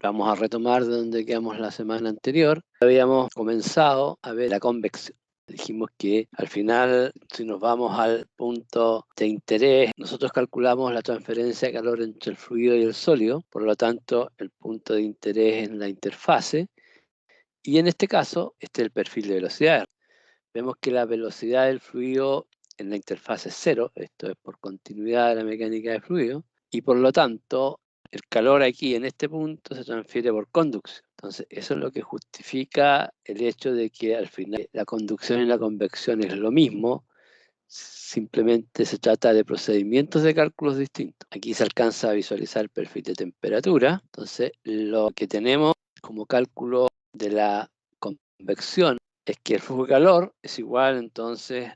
Vamos a retomar de donde quedamos la semana anterior. Habíamos comenzado a ver la convección. Dijimos que al final, si nos vamos al punto de interés, nosotros calculamos la transferencia de calor entre el fluido y el sólido, por lo tanto, el punto de interés en la interfase, y en este caso, este es el perfil de velocidad. Vemos que la velocidad del fluido en la interfase es cero, esto es por continuidad de la mecánica de fluido, y por lo tanto, el calor aquí en este punto se transfiere por conducción. Entonces, eso es lo que justifica el hecho de que al final la conducción y la convección es lo mismo, simplemente se trata de procedimientos de cálculos distintos. Aquí se alcanza a visualizar el perfil de temperatura. Entonces, lo que tenemos como cálculo de la convección es que el flujo de calor es igual entonces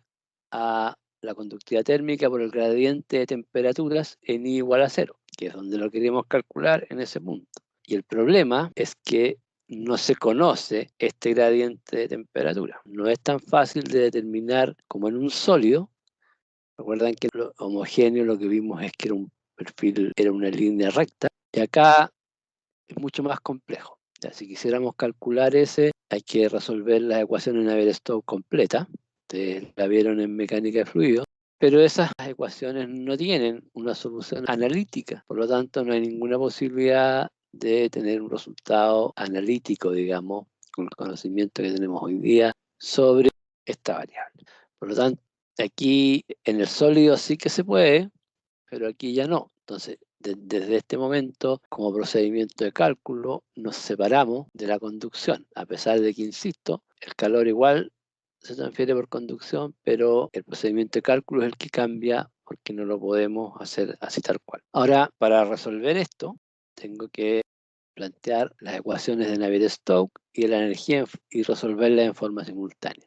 a la conductividad térmica por el gradiente de temperaturas en I igual a 0, que es donde lo queremos calcular en ese punto. Y el problema es que no se conoce este gradiente de temperatura. No es tan fácil de determinar como en un sólido. Recuerdan que lo homogéneo lo que vimos es que era un perfil, era una línea recta, y acá es mucho más complejo. Ya, si quisiéramos calcular ese, hay que resolver las ecuaciones Navier-Stokes completa. Ustedes la vieron en mecánica de fluidos, pero esas ecuaciones no tienen una solución analítica. Por lo tanto, no hay ninguna posibilidad de tener un resultado analítico, digamos, con el conocimiento que tenemos hoy día sobre esta variable. Por lo tanto, aquí en el sólido sí que se puede, pero aquí ya no. Entonces, desde este momento, como procedimiento de cálculo, nos separamos de la conducción, a pesar de que, insisto, el calor igual se transfiere por conducción, pero el procedimiento de cálculo es el que cambia porque no lo podemos hacer así tal cual. Ahora, para resolver esto, tengo que plantear las ecuaciones de Navier-Stokes y de la energía y resolverlas en forma simultánea.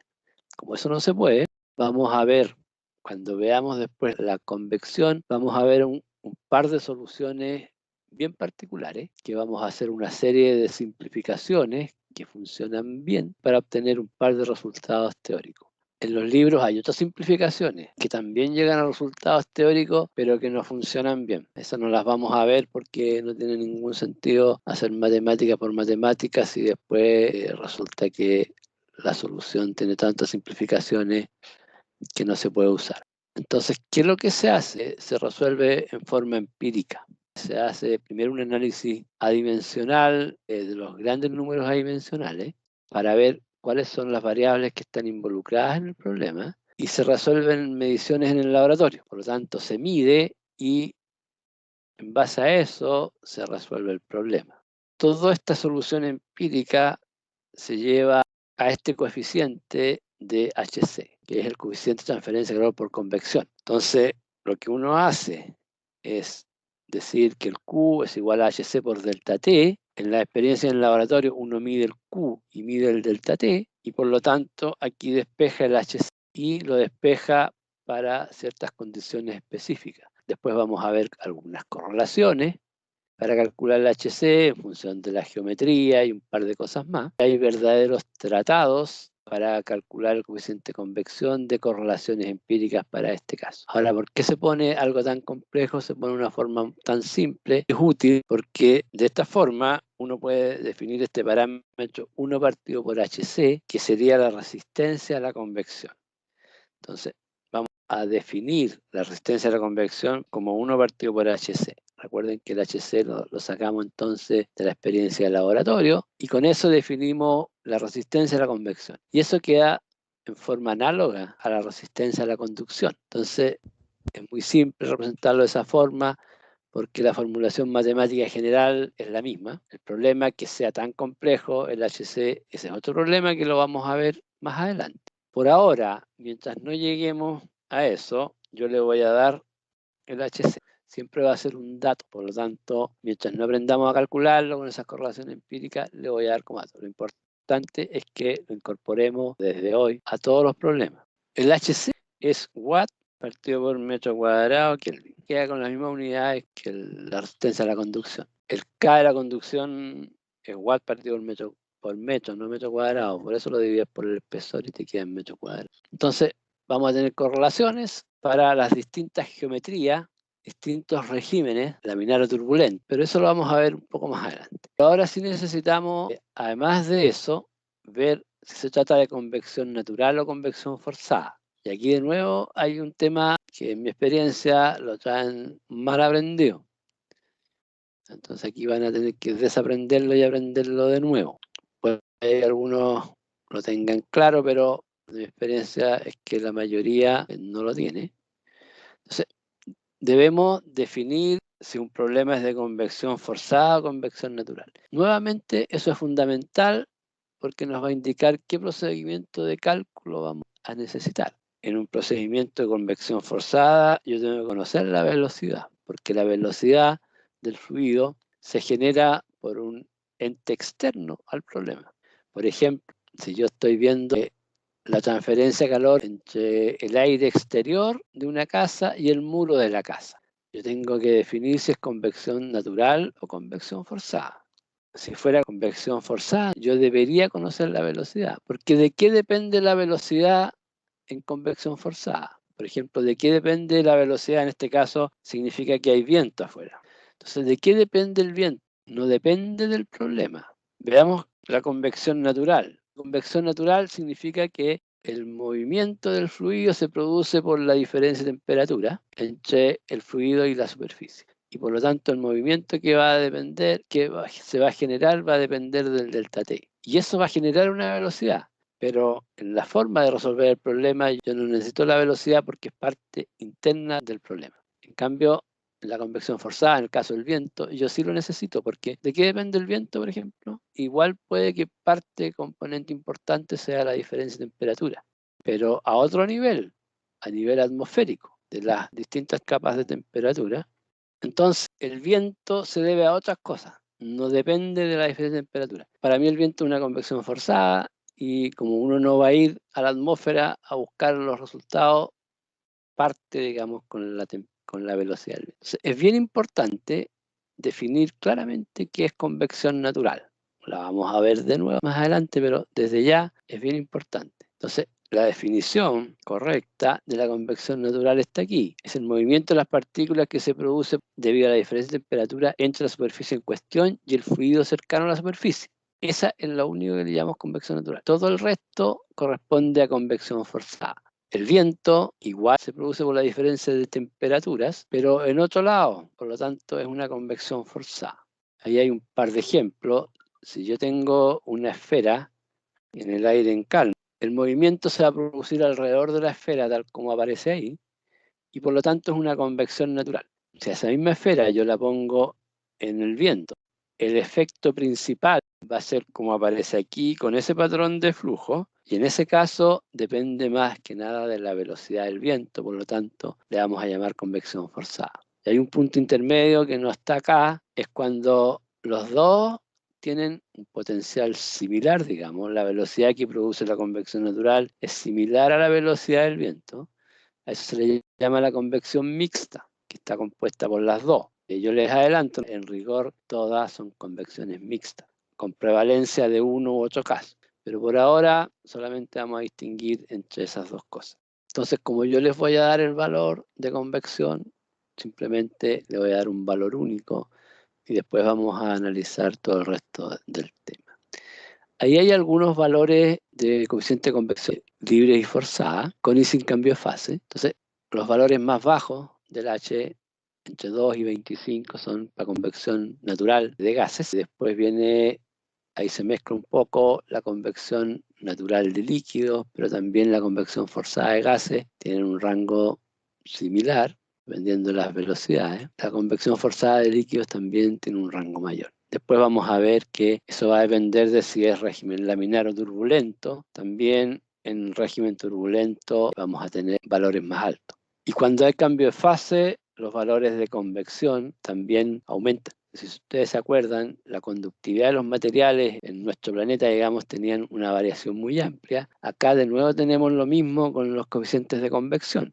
Como eso no se puede, vamos a ver, cuando veamos después la convección, vamos a ver un par de soluciones bien particulares, que vamos a hacer una serie de simplificaciones que funcionan bien para obtener un par de resultados teóricos. En los libros hay otras simplificaciones que también llegan a resultados teóricos, pero que no funcionan bien. Esas no las vamos a ver porque no tiene ningún sentido hacer matemática por matemáticas y después resulta que la solución tiene tantas simplificaciones que no se puede usar. Entonces, ¿qué es lo que se hace? Se resuelve en forma empírica. Se hace primero un análisis adimensional de los grandes números adimensionales para ver cuáles son las variables que están involucradas en el problema y se resuelven mediciones en el laboratorio. Por lo tanto, se mide y en base a eso se resuelve el problema. Toda esta solución empírica se lleva a este coeficiente de HC, que es el coeficiente de transferencia de calor por convección. Entonces, lo que uno hace es decir que el Q es igual a HC por delta T. En la experiencia en el laboratorio uno mide el Q y mide el delta T, y por lo tanto aquí despeja el HC y lo despeja para ciertas condiciones específicas. Después vamos a ver algunas correlaciones para calcular el HC en función de la geometría y un par de cosas más. Hay verdaderos tratados para calcular el coeficiente de convección de correlaciones empíricas para este caso. Ahora, ¿por qué se pone algo tan complejo? Se pone una forma tan simple. Es útil porque de esta forma uno puede definir este parámetro 1 partido por HC, que sería la resistencia a la convección. Entonces, vamos a definir la resistencia a la convección como 1 partido por HC. Recuerden que el HC lo sacamos entonces de la experiencia del laboratorio y con eso definimos la resistencia a la convección. Y eso queda en forma análoga a la resistencia a la conducción. Entonces, es muy simple representarlo de esa forma porque la formulación matemática general es la misma. El problema es que sea tan complejo el HC, ese es otro problema que lo vamos a ver más adelante. Por ahora, mientras no lleguemos a eso, yo le voy a dar el HC. Siempre va a ser un dato, por lo tanto, mientras no aprendamos a calcularlo con esas correlaciones empíricas, le voy a dar como dato. Lo importante es que lo incorporemos desde hoy a todos los problemas. El HC es watt partido por metro cuadrado Kelvin. Queda con las mismas unidades que la resistencia a la conducción. El K de la conducción es watt partido por metro, no metro cuadrado. Por eso lo divides por el espesor y te queda en metro cuadrado. Entonces, vamos a tener correlaciones para las distintas geometrías distintos regímenes, laminar o turbulento, pero eso lo vamos a ver un poco más adelante. Ahora sí necesitamos, además de eso, ver si se trata de convección natural o convección forzada. Y aquí de nuevo hay un tema que en mi experiencia lo traen mal aprendido. Entonces aquí van a tener que desaprenderlo y aprenderlo de nuevo. Puede que algunos lo tengan claro, pero mi experiencia es que la mayoría no lo tiene. Entonces, debemos definir si un problema es de convección forzada o convección natural. Nuevamente, eso es fundamental porque nos va a indicar qué procedimiento de cálculo vamos a necesitar. En un procedimiento de convección forzada, yo tengo que conocer la velocidad, porque la velocidad del fluido se genera por un ente externo al problema. Por ejemplo, si yo estoy viendo la transferencia de calor entre el aire exterior de una casa y el muro de la casa, yo tengo que definir si es convección natural o convección forzada. Si fuera convección forzada, yo debería conocer la velocidad, porque ¿de qué depende la velocidad en convección forzada? Por ejemplo, ¿de qué depende la velocidad? En este caso, significa que hay viento afuera. Entonces, ¿de qué depende el viento? No depende del problema. Veamos la convección natural. Convección natural significa que el movimiento del fluido se produce por la diferencia de temperatura entre el fluido y la superficie. Y por lo tanto el movimiento que va a depender, se va a generar, va a depender del delta T. Y eso va a generar una velocidad. Pero en la forma de resolver el problema yo no necesito la velocidad porque es parte interna del problema. En cambio, en la convección forzada, en el caso del viento, yo sí lo necesito porque ¿de qué depende el viento, por ejemplo? Igual puede que parte componente importante sea la diferencia de temperatura, pero a otro nivel, a nivel atmosférico, de las distintas capas de temperatura. Entonces, el viento se debe a otras cosas, no depende de la diferencia de temperatura. Para mí el viento es una convección forzada y como uno no va a ir a la atmósfera a buscar los resultados, parte, digamos, con la velocidad del viento. Entonces, es bien importante definir claramente qué es convección natural. La vamos a ver de nuevo más adelante, pero desde ya es bien importante. Entonces, la definición correcta de la convección natural está aquí. Es el movimiento de las partículas que se produce debido a la diferencia de temperatura entre la superficie en cuestión y el fluido cercano a la superficie. Esa es lo único que le llamamos convección natural. Todo el resto corresponde a convección forzada. El viento igual se produce por la diferencia de temperaturas, pero en otro lado, por lo tanto es una convección forzada. Ahí hay un par de ejemplos. Si yo tengo una esfera en el aire en calma, el movimiento se va a producir alrededor de la esfera tal como aparece ahí, y por lo tanto es una convección natural. Si esa misma esfera yo la pongo en el viento, el efecto principal va a ser como aparece aquí, con ese patrón de flujo, y en ese caso depende más que nada de la velocidad del viento, por lo tanto le vamos a llamar convección forzada. Y hay un punto intermedio que no está acá, es cuando los dos tienen un potencial similar, digamos, la velocidad que produce la convección natural es similar a la velocidad del viento. A eso se le llama la convección mixta, que está compuesta por las dos. Y yo les adelanto, en rigor todas son convecciones mixtas, con prevalencia de uno u otro caso. Pero por ahora solamente vamos a distinguir entre esas dos cosas. Entonces, como yo les voy a dar el valor de convección, simplemente le voy a dar un valor único y después vamos a analizar todo el resto del tema. Ahí hay algunos valores de coeficiente de convección libre y forzada, con y sin cambio de fase. Entonces, los valores más bajos del H, entre 2 y 25, son para convección natural de gases. Después viene, ahí se mezcla un poco la convección natural de líquidos, pero también la convección forzada de gases. Tienen un rango similar, dependiendo de las velocidades. La convección forzada de líquidos también tiene un rango mayor. Después vamos a ver que eso va a depender de si es régimen laminar o turbulento. También en régimen turbulento vamos a tener valores más altos. Y cuando hay cambio de fase, los valores de convección también aumentan. Si ustedes se acuerdan, la conductividad de los materiales en nuestro planeta, digamos, tenían una variación muy amplia. Acá de nuevo tenemos lo mismo con los coeficientes de convección.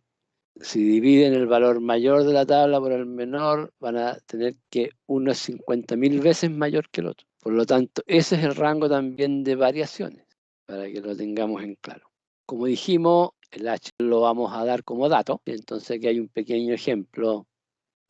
Si dividen el valor mayor de la tabla por el menor, van a tener que uno es 50.000 veces mayor que el otro. Por lo tanto, ese es el rango también de variaciones, para que lo tengamos en claro. Como dijimos, el H lo vamos a dar como dato, entonces aquí hay un pequeño ejemplo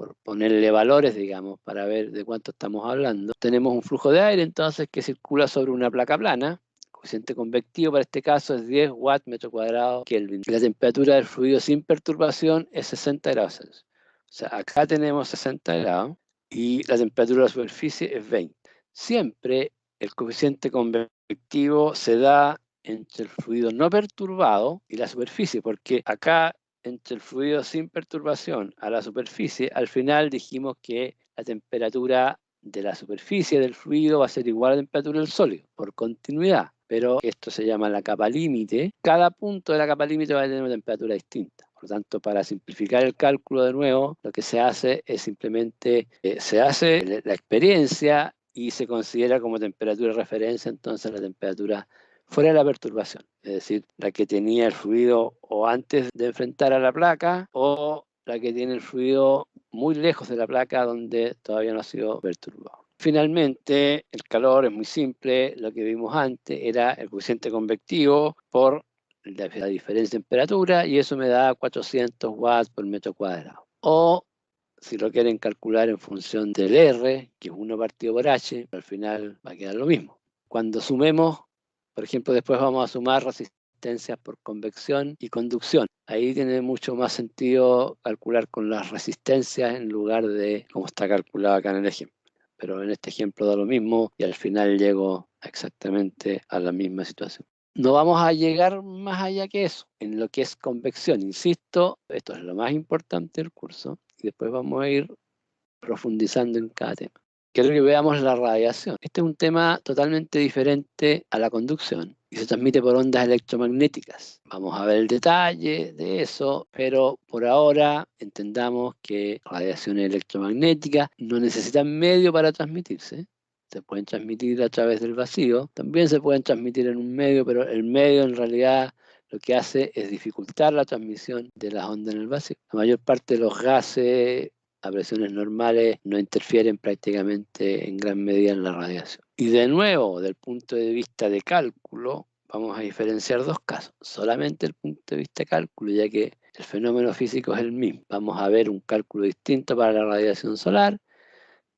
por ponerle valores, digamos, para ver de cuánto estamos hablando. Tenemos un flujo de aire, entonces, que circula sobre una placa plana. El coeficiente convectivo para este caso es 10 watts metro cuadrado Kelvin. La temperatura del fluido sin perturbación es 60 grados Celsius. O sea, acá tenemos 60 grados y la temperatura de la superficie es 20. Siempre el coeficiente convectivo se da entre el fluido no perturbado y la superficie, porque acá entre el fluido sin perturbación a la superficie, al final dijimos que la temperatura de la superficie del fluido va a ser igual a la temperatura del sólido, por continuidad. Pero esto se llama la capa límite. Cada punto de la capa límite va a tener una temperatura distinta. Por lo tanto, para simplificar el cálculo de nuevo, lo que se hace es simplemente, se hace la experiencia y se considera como temperatura de referencia, entonces la temperatura fuera de la perturbación, es decir, la que tenía el fluido o antes de enfrentar a la placa o la que tiene el fluido muy lejos de la placa donde todavía no ha sido perturbado. Finalmente, el calor es muy simple, lo que vimos antes era el coeficiente convectivo por la diferencia de temperatura y eso me da 400 watts por metro cuadrado. O si lo quieren calcular en función del R, que es 1 partido por H, al final va a quedar lo mismo. Cuando sumemos, por ejemplo, después vamos a sumar resistencias por convección y conducción. Ahí tiene mucho más sentido calcular con las resistencias en lugar de como está calculado acá en el ejemplo. Pero en este ejemplo da lo mismo y al final llego exactamente a la misma situación. No vamos a llegar más allá que eso, en lo que es convección. Insisto, esto es lo más importante del curso y después vamos a ir profundizando en cada tema. Quiero que veamos la radiación. Este es un tema totalmente diferente a la conducción y se transmite por ondas electromagnéticas. Vamos a ver el detalle de eso, pero por ahora entendamos que radiaciones electromagnéticas no necesitan medio para transmitirse. Se pueden transmitir a través del vacío, también se pueden transmitir en un medio, pero el medio en realidad lo que hace es dificultar la transmisión de las ondas en el vacío. La mayor parte de los gases a presiones normales no interfieren prácticamente en gran medida en la radiación. Y de nuevo, del punto de vista de cálculo, vamos a diferenciar dos casos. Solamente el punto de vista de cálculo, ya que el fenómeno físico es el mismo. Vamos a ver un cálculo distinto para la radiación solar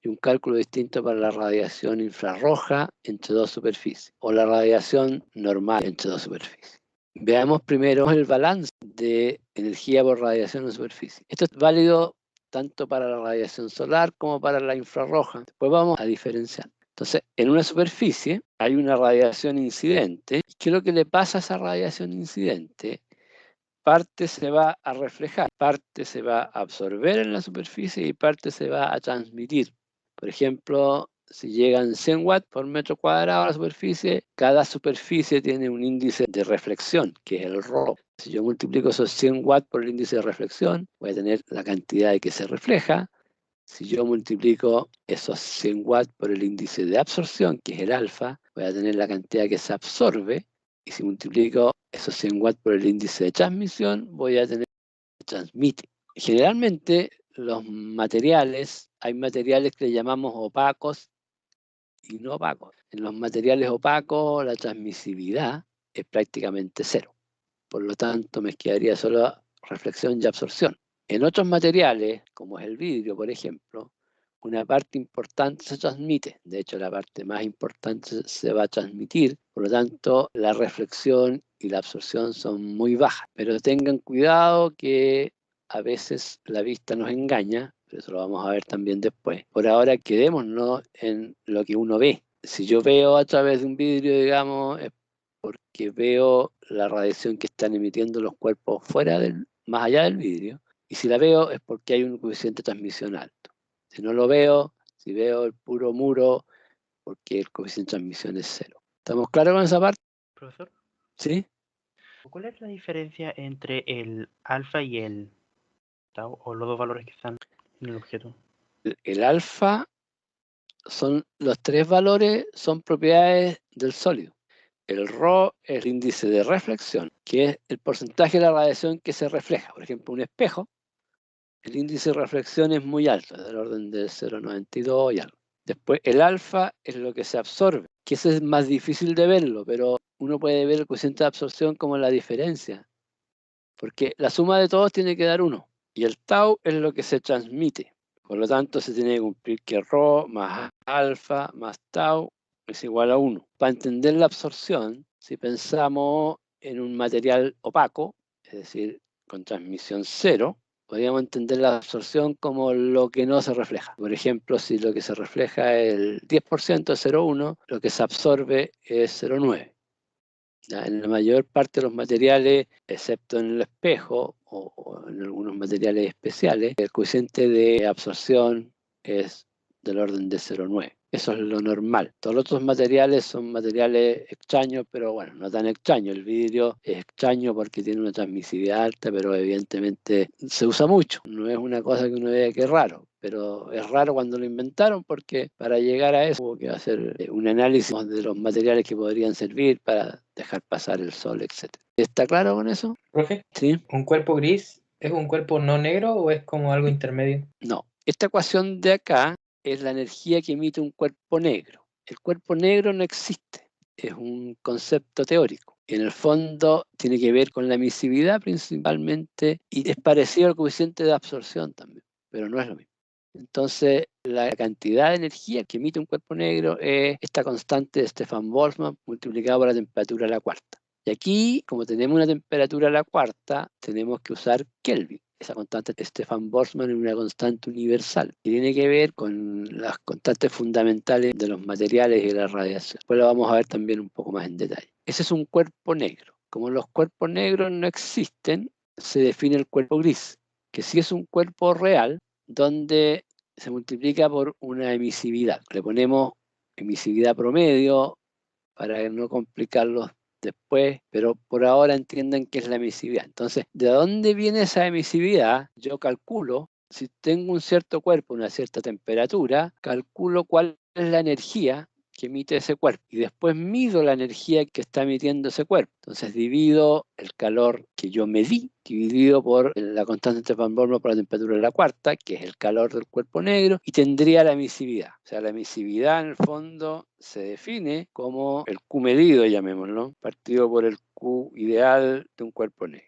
y un cálculo distinto para la radiación infrarroja entre dos superficies, o la radiación normal entre dos superficies. Veamos primero el balance de energía por radiación en superficie. Esto es válido tanto para la radiación solar como para la infrarroja. Después vamos a diferenciar. Entonces, en una superficie hay una radiación incidente. ¿Qué es lo que le pasa a esa radiación incidente? Parte se va a reflejar, parte se va a absorber en la superficie y parte se va a transmitir. Por ejemplo, si llegan 100 watts por metro cuadrado a la superficie, cada superficie tiene un índice de reflexión, que es el Rho. Si yo multiplico esos 100 watts por el índice de reflexión, voy a tener la cantidad de que se refleja. Si yo multiplico esos 100 watts por el índice de absorción, que es el alfa, voy a tener la cantidad que se absorbe. Y si multiplico esos 100 watts por el índice de transmisión, voy a tener que transmite. Generalmente los materiales, hay materiales que le llamamos opacos y no opacos. En los materiales opacos la transmisividad es prácticamente cero. Por lo tanto, me quedaría solo reflexión y absorción. En otros materiales, como es el vidrio, por ejemplo, una parte importante se transmite. De hecho, la parte más importante se va a transmitir. Por lo tanto, la reflexión y la absorción son muy bajas. Pero tengan cuidado que a veces la vista nos engaña, pero eso lo vamos a ver también después. Por ahora, quedémonos en lo que uno ve. Si yo veo a través de un vidrio, digamos, es porque veo la radiación que están emitiendo los cuerpos más allá del vidrio. Y si la veo es porque hay un coeficiente de transmisión alto. Si no lo veo, si veo el puro muro, porque el coeficiente de transmisión es cero. ¿Estamos claros con esa parte? Profesor, ¿Sí? ¿cuál es la diferencia entre el alfa y el tau, o los dos valores que están en el objeto? El alfa son los tres valores, son propiedades del sólido. El Rho es el índice de reflexión, que es el porcentaje de la radiación que se refleja. Por ejemplo, un espejo, el índice de reflexión es muy alto, del orden de 0,92 y algo. Después, el alfa es lo que se absorbe, que eso es más difícil de verlo, pero uno puede ver el coeficiente de absorción como la diferencia, porque la suma de todos tiene que dar 1. Y el tau es lo que se transmite. Por lo tanto, se tiene que cumplir que ρ más alfa más tau es igual a 1. Para entender la absorción, si pensamos en un material opaco, es decir, con transmisión cero, podríamos entender la absorción como lo que no se refleja. Por ejemplo, si lo que se refleja es el 10% es 0,1, lo que se absorbe es 0,9. Ya, en la mayor parte de los materiales, excepto en el espejo o en algunos materiales especiales, el coeficiente de absorción es del orden de 0,9. Eso es lo normal. Todos los otros materiales son materiales extraños, pero bueno, no tan extraños. El vidrio es extraño porque tiene una transmisividad alta, pero evidentemente se usa mucho. No es una cosa que uno vea que es raro, pero es raro cuando lo inventaron porque para llegar a eso hubo que hacer un análisis de los materiales que podrían servir para dejar pasar el sol, etc. ¿Está claro con eso? Profe, Sí. ¿un cuerpo gris es un cuerpo no negro o es como algo intermedio? No. Esta ecuación de acá es la energía que emite un cuerpo negro. El cuerpo negro no existe, es un concepto teórico. En el fondo tiene que ver con la emisividad principalmente y es parecido al coeficiente de absorción también, pero no es lo mismo. Entonces, la cantidad de energía que emite un cuerpo negro es esta constante de Stefan Boltzmann multiplicado por la temperatura a la cuarta. Y aquí, como tenemos una temperatura a la cuarta, tenemos que usar Kelvin. Esa constante de Stefan Boltzmann es una constante universal que tiene que ver con las constantes fundamentales de los materiales y de la radiación. Después lo vamos a ver también un poco más en detalle. Ese es un cuerpo negro. Como los cuerpos negros no existen, se define el cuerpo gris, que sí es un cuerpo real donde se multiplica por una emisividad. Le ponemos emisividad promedio para no complicarlos después, pero por ahora entiendan qué es la emisividad. Entonces, ¿de dónde viene esa emisividad? Yo calculo, si tengo un cierto cuerpo, una cierta temperatura, calculo cuál es la energía que emite ese cuerpo y después mido la energía que está emitiendo ese cuerpo. Entonces divido el calor que yo medí, dividido por la constante de Stefan Boltzmann por la temperatura de la cuarta, que es el calor del cuerpo negro, y tendría la emisividad. O sea, la emisividad en el fondo se define como el Q medido, llamémoslo, partido por el Q ideal de un cuerpo negro.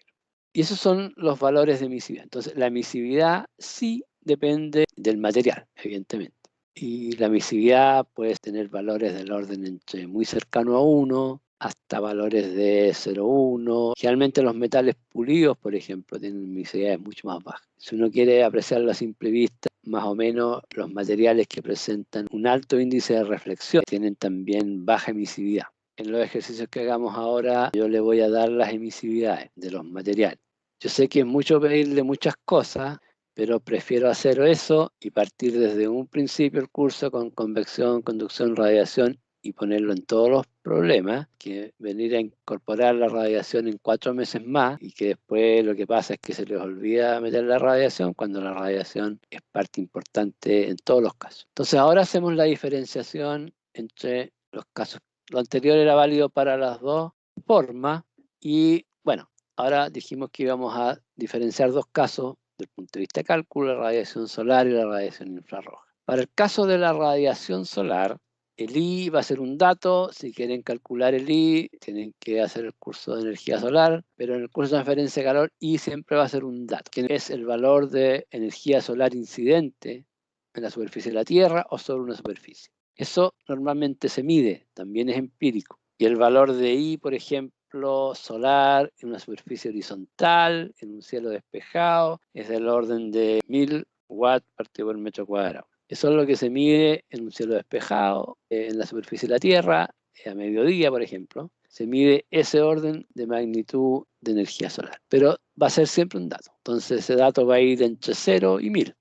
Y esos son los valores de emisividad. Entonces, la emisividad sí depende del material, evidentemente. Y la emisividad puede tener valores del orden entre muy cercano a 1 hasta valores de 0,1. Generalmente los metales pulidos, por ejemplo, tienen emisividades mucho más bajas. Si uno quiere apreciarlo a simple vista, más o menos los materiales que presentan un alto índice de reflexión tienen también baja emisividad. En los ejercicios que hagamos ahora, yo le voy a dar las emisividades de los materiales. Yo sé que es mucho pedirle muchas cosas, pero prefiero hacer eso y partir desde un principio el curso con convección, conducción, radiación y ponerlo en todos los problemas, que venir a incorporar la radiación en 4 meses más y que después lo que pasa es que se les olvida meter la radiación cuando la radiación es parte importante en todos los casos. Entonces ahora hacemos la diferenciación entre los casos. Lo anterior era válido para las dos formas y bueno, ahora dijimos que íbamos a diferenciar dos casos desde el punto de vista de cálculo, la radiación solar y la radiación infrarroja. Para el caso de la radiación solar, el I va a ser un dato. Si quieren calcular el I, tienen que hacer el curso de energía solar, pero en el curso de transferencia de calor, I siempre va a ser un dato, que es el valor de energía solar incidente en la superficie de la Tierra o sobre una superficie. Eso normalmente se mide, también es empírico. Y el valor de I, por ejemplo, solar en una superficie horizontal, en un cielo despejado, es del orden de 1000 watts partido por metro cuadrado. Eso es lo que se mide en un cielo despejado, en la superficie de la Tierra, a mediodía, por ejemplo. Se mide ese orden de magnitud de energía solar. Pero va a ser siempre un dato. Entonces ese dato va a ir entre 0 y 1000.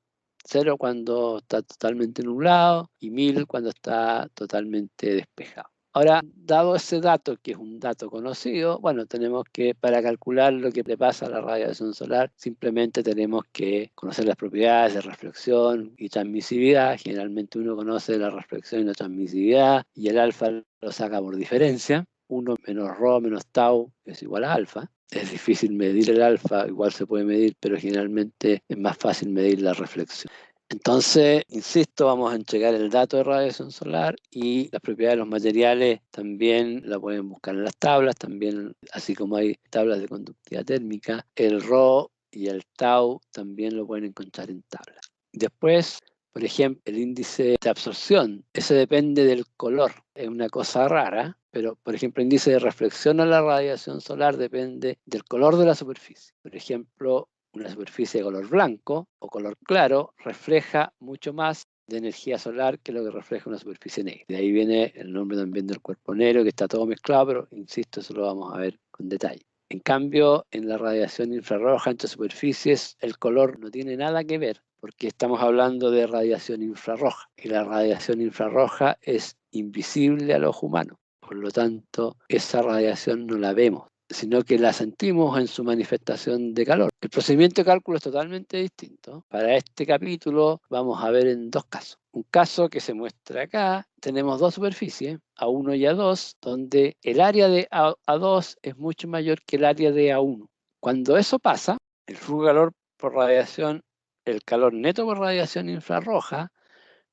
0 cuando está totalmente nublado y 1000 cuando está totalmente despejado. Ahora, dado ese dato, que es un dato conocido, bueno, tenemos que, para calcular lo que le pasa a la radiación solar, simplemente tenemos que conocer las propiedades de reflexión y transmisividad. Generalmente uno conoce la reflexión y la transmisividad, y el alfa lo saca por diferencia. 1 menos ρ menos tau es igual a alfa. Es difícil medir el alfa, igual se puede medir, pero generalmente es más fácil medir la reflexión. Entonces, insisto, vamos a entregar el dato de radiación solar y las propiedades de los materiales también la pueden buscar en las tablas, también, así como hay tablas de conductividad térmica, el ρ y el tau también lo pueden encontrar en tablas. Después Por ejemplo, el índice de absorción, ese depende del color. Es una cosa rara, pero por ejemplo, el índice de reflexión a la radiación solar depende del color de la superficie. Por ejemplo, una superficie de color blanco o color claro refleja mucho más de energía solar que lo que refleja una superficie negra. De ahí viene el nombre también del cuerpo negro, que está todo mezclado, pero insisto, eso lo vamos a ver con detalle. En cambio, en la radiación infrarroja entre superficies, el color no tiene nada que ver, porque estamos hablando de radiación infrarroja, y la radiación infrarroja es invisible al ojo humano. Por lo tanto, esa radiación no la vemos, sino que la sentimos en su manifestación de calor. El procedimiento de cálculo es totalmente distinto. Para este capítulo vamos a ver en dos casos. Un caso que se muestra acá, tenemos dos superficies, A1 y A2, donde el área de A2 es mucho mayor que el área de A1. Cuando eso pasa, el flujo de calor por radiación, el calor neto por radiación infrarroja,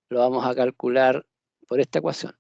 lo vamos a calcular por esta ecuación.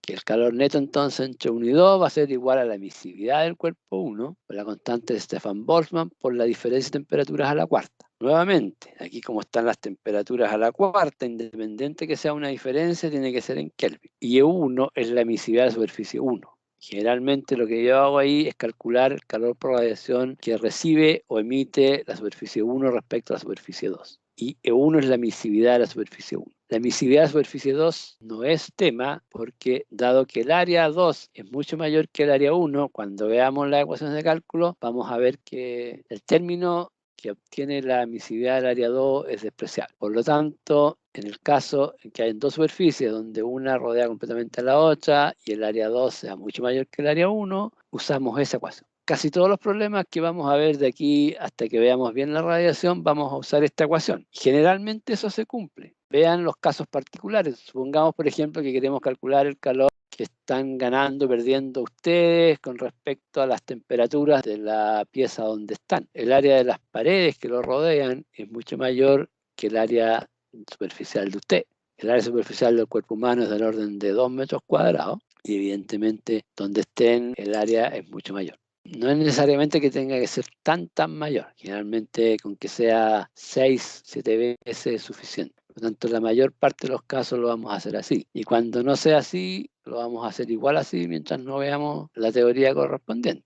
Que el calor neto entonces entre 1 y 2 va a ser igual a la emisividad del cuerpo 1 por la constante de Stefan-Boltzmann por la diferencia de temperaturas a la cuarta. Nuevamente, aquí como están las temperaturas a la cuarta, independiente que sea una diferencia, tiene que ser en Kelvin. Y E1 es la emisividad de la superficie 1. Generalmente lo que yo hago ahí es calcular el calor por radiación que recibe o emite la superficie 1 respecto a la superficie 2. Y E1 es la emisividad de la superficie 1. La emisividad de la superficie 2 no es tema porque dado que el área 2 es mucho mayor que el área 1, cuando veamos las ecuaciones de cálculo vamos a ver que el término que obtiene la emisividad del área 2 es despreciable. Por lo tanto, en el caso en que hay dos superficies donde una rodea completamente a la otra y el área 2 sea mucho mayor que el área 1, usamos esa ecuación. Casi todos los problemas que vamos a ver de aquí hasta que veamos bien la radiación, vamos a usar esta ecuación. Generalmente eso se cumple. Vean los casos particulares. Supongamos, por ejemplo, que queremos calcular el calor que están ganando, perdiendo ustedes con respecto a las temperaturas de la pieza donde están. El área de las paredes que lo rodean es mucho mayor que el área superficial de usted. El área superficial del cuerpo humano es del orden de 2 metros cuadrados y evidentemente donde estén el área es mucho mayor. No es necesariamente que tenga que ser tan mayor. Generalmente con que sea 6, 7 veces es suficiente. Por lo tanto, la mayor parte de los casos lo vamos a hacer así. Y cuando no sea así, lo vamos a hacer igual así mientras no veamos la teoría correspondiente.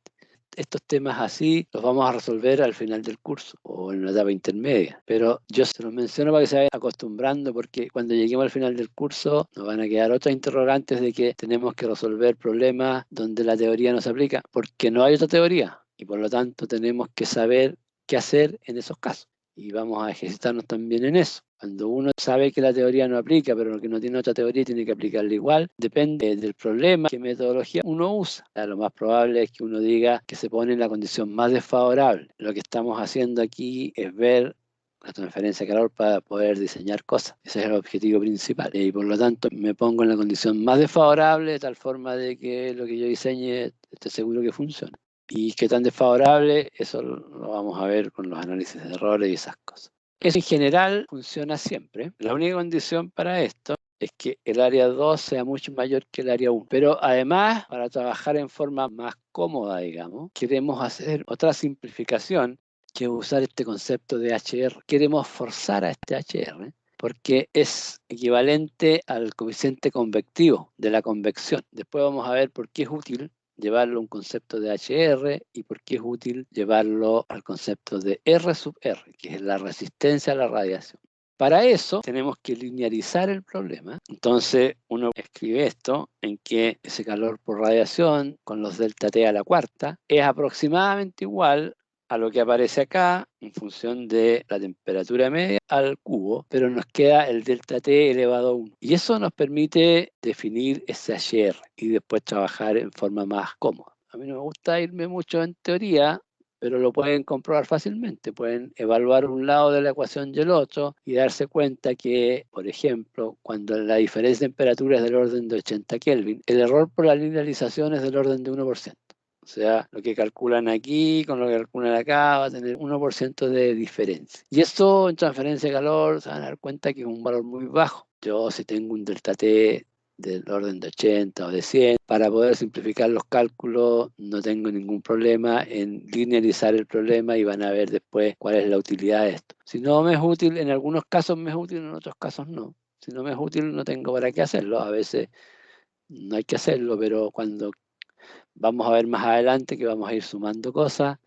Estos temas así los vamos a resolver al final del curso o en una etapa intermedia. Pero yo se los menciono para que se vayan acostumbrando porque cuando lleguemos al final del curso nos van a quedar otras interrogantes de que tenemos que resolver problemas donde la teoría no se aplica porque no hay otra teoría y por lo tanto tenemos que saber qué hacer en esos casos. Y vamos a ejercitarnos también en eso. Cuando uno sabe que la teoría no aplica, pero que no tiene otra teoría tiene que aplicarla igual, depende del problema, qué metodología uno usa. Lo más probable es que uno diga que se pone en la condición más desfavorable. Lo que estamos haciendo aquí es ver la transferencia de calor para poder diseñar cosas. Ese es el objetivo principal. Y por lo tanto me pongo en la condición más desfavorable de tal forma de que lo que yo diseñe esté seguro que funcione. Y qué tan desfavorable, eso lo vamos a ver con los análisis de errores y esas cosas. Eso en general funciona siempre. La única condición para esto es que el área 2 sea mucho mayor que el área 1. Pero además, para trabajar en forma más cómoda, digamos, queremos hacer otra simplificación que es usar este concepto de HR. Queremos forzar a este HR porque es equivalente al coeficiente convectivo de la convección. Después vamos a ver por qué es útil llevarlo a un concepto de HR y por qué es útil llevarlo al concepto de R sub R, que es la resistencia a la radiación. Para eso tenemos que linearizar el problema. Entonces uno escribe esto en que ese calor por radiación con los delta T a la cuarta es aproximadamente igual a lo que aparece acá en función de la temperatura media al cubo, pero nos queda el delta T elevado a 1. Y eso nos permite definir ese HR y después trabajar en forma más cómoda. A mí no me gusta irme mucho en teoría, pero lo pueden comprobar fácilmente. Pueden evaluar un lado de la ecuación y el otro y darse cuenta que, por ejemplo, cuando la diferencia de temperatura es del orden de 80 Kelvin, el error por la linealización es del orden de 1%. O sea, lo que calculan aquí con lo que calculan acá va a tener 1% de diferencia. Y esto en transferencia de calor se van a dar cuenta que es un valor muy bajo. Yo si tengo un delta T del orden de 80 o de 100. Para poder simplificar los cálculos no tengo ningún problema en linearizar el problema y van a ver después cuál es la utilidad de esto. Si no me es útil, en algunos casos me es útil, en otros casos no. Si no me es útil, no tengo para qué hacerlo. A veces no hay que hacerlo, pero cuando vamos a ver más adelante que vamos a ir sumando cosas,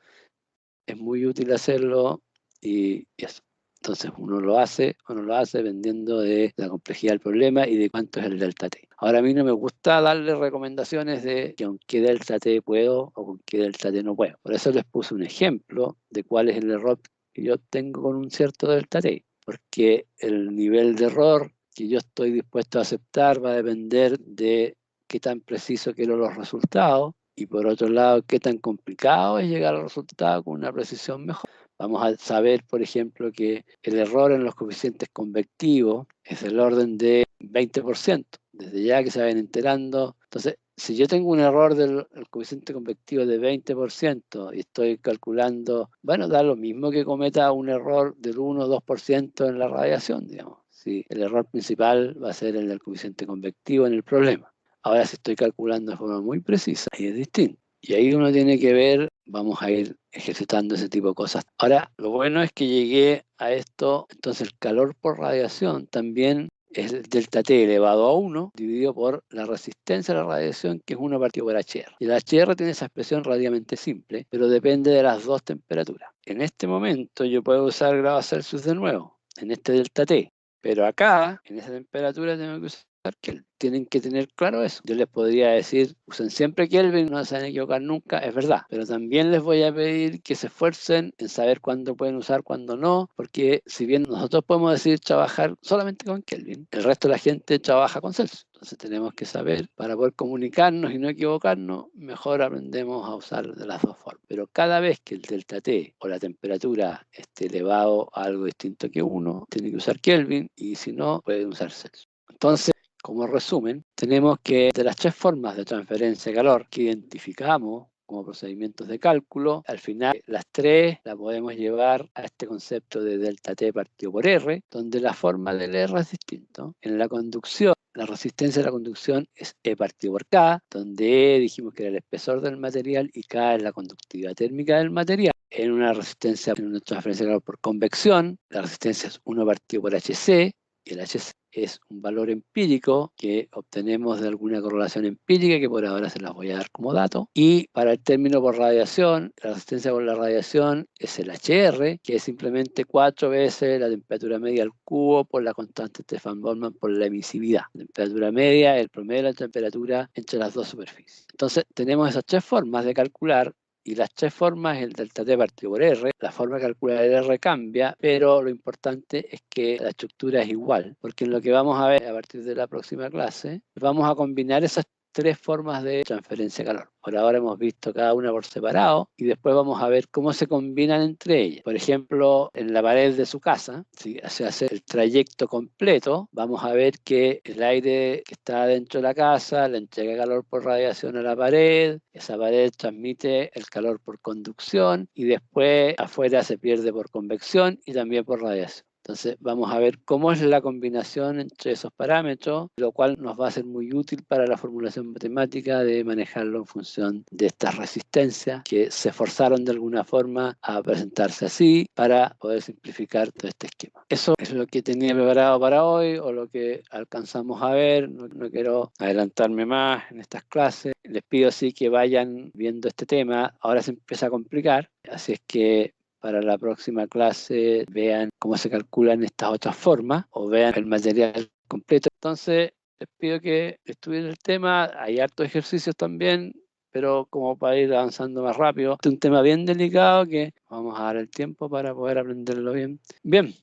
es muy útil hacerlo y eso. Entonces uno lo hace o no lo hace dependiendo de la complejidad del problema y de cuánto es el delta t. Ahora a mí no me gusta darle recomendaciones de que con qué delta t puedo o con qué delta t no puedo. Por eso les puse un ejemplo de cuál es el error que yo tengo con un cierto delta t. Porque el nivel de error que yo estoy dispuesto a aceptar va a depender de qué tan preciso quiero los resultados y por otro lado qué tan complicado es llegar al resultado con una precisión mejor. Vamos a saber, por ejemplo, que el error en los coeficientes convectivos es del orden de 20%, desde ya que se vayan enterando. Entonces, si yo tengo un error del coeficiente convectivo de 20% y estoy calculando, bueno, da lo mismo que cometa un error del 1 o 2% en la radiación, digamos. Si el error principal va a ser el del coeficiente convectivo en el problema. Ahora, si estoy calculando de forma muy precisa, ahí es distinto. Y ahí uno tiene que ver, vamos a ir ejercitando ese tipo de cosas. Ahora, lo bueno es que llegué a esto, entonces el calor por radiación también es el delta T elevado a 1 dividido por la resistencia a la radiación, que es 1 partido por HR. Y el HR tiene esa expresión relativamente simple, pero depende de las dos temperaturas. En este momento yo puedo usar grados Celsius de nuevo, en este delta T, pero acá, en esa temperatura, tengo que usar Kelvin. Tienen que tener claro eso. Yo les podría decir, usen siempre Kelvin, no se van a equivocar nunca, es verdad. Pero también les voy a pedir que se esfuercen en saber cuándo pueden usar, cuándo no, porque si bien nosotros podemos decidir trabajar solamente con Kelvin, el resto de la gente trabaja con Celsius. Entonces tenemos que saber, para poder comunicarnos y no equivocarnos, mejor aprendemos a usar de las dos formas. Pero cada vez que el delta T o la temperatura esté elevado a algo distinto que 1, tiene que usar Kelvin y si no, puede usar Celsius. Entonces, como resumen, tenemos que de las tres formas de transferencia de calor que identificamos como procedimientos de cálculo, al final las tres las podemos llevar a este concepto de delta T partido por R, donde la forma del R es distinta. En la conducción, la resistencia de la conducción es E partido por K, donde E dijimos que era el espesor del material y K es la conductividad térmica del material. En una resistencia, en una transferencia de calor por convección, la resistencia es 1 partido por HC, y el HC es un valor empírico que obtenemos de alguna correlación empírica que por ahora se las voy a dar como dato. Y para el término por radiación, la resistencia por la radiación es el HR, que es simplemente 4 veces la temperatura media al cubo por la constante Stefan-Boltzmann por la emisividad. La temperatura media es el promedio de la temperatura entre las dos superficies. Entonces tenemos esas tres formas de calcular. Y las tres formas, el delta T partido por R, la forma de calcular el R cambia, pero lo importante es que la estructura es igual, porque en lo que vamos a ver a partir de la próxima clase, vamos a combinar esas tres formas de transferencia de calor. Por ahora hemos visto cada una por separado y después vamos a ver cómo se combinan entre ellas. Por ejemplo, en la pared de su casa, si se hace el trayecto completo, vamos a ver que el aire que está dentro de la casa le entrega calor por radiación a la pared, esa pared transmite el calor por conducción y después afuera se pierde por convección y también por radiación. Entonces vamos a ver cómo es la combinación entre esos parámetros, lo cual nos va a ser muy útil para la formulación matemática de manejarlo en función de estas resistencias que se forzaron de alguna forma a presentarse así para poder simplificar todo este esquema. Eso es lo que tenía preparado para hoy o lo que alcanzamos a ver. No quiero adelantarme más en estas clases. Les pido sí que vayan viendo este tema. Ahora se empieza a complicar, así es que para la próxima clase vean cómo se calculan estas otras formas o vean el material completo. Entonces, les pido que estudien el tema. Hay hartos ejercicios también, pero como para ir avanzando más rápido. Este es un tema bien delicado que vamos a dar el tiempo para poder aprenderlo bien. Bien,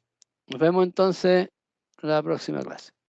nos vemos entonces en la próxima clase.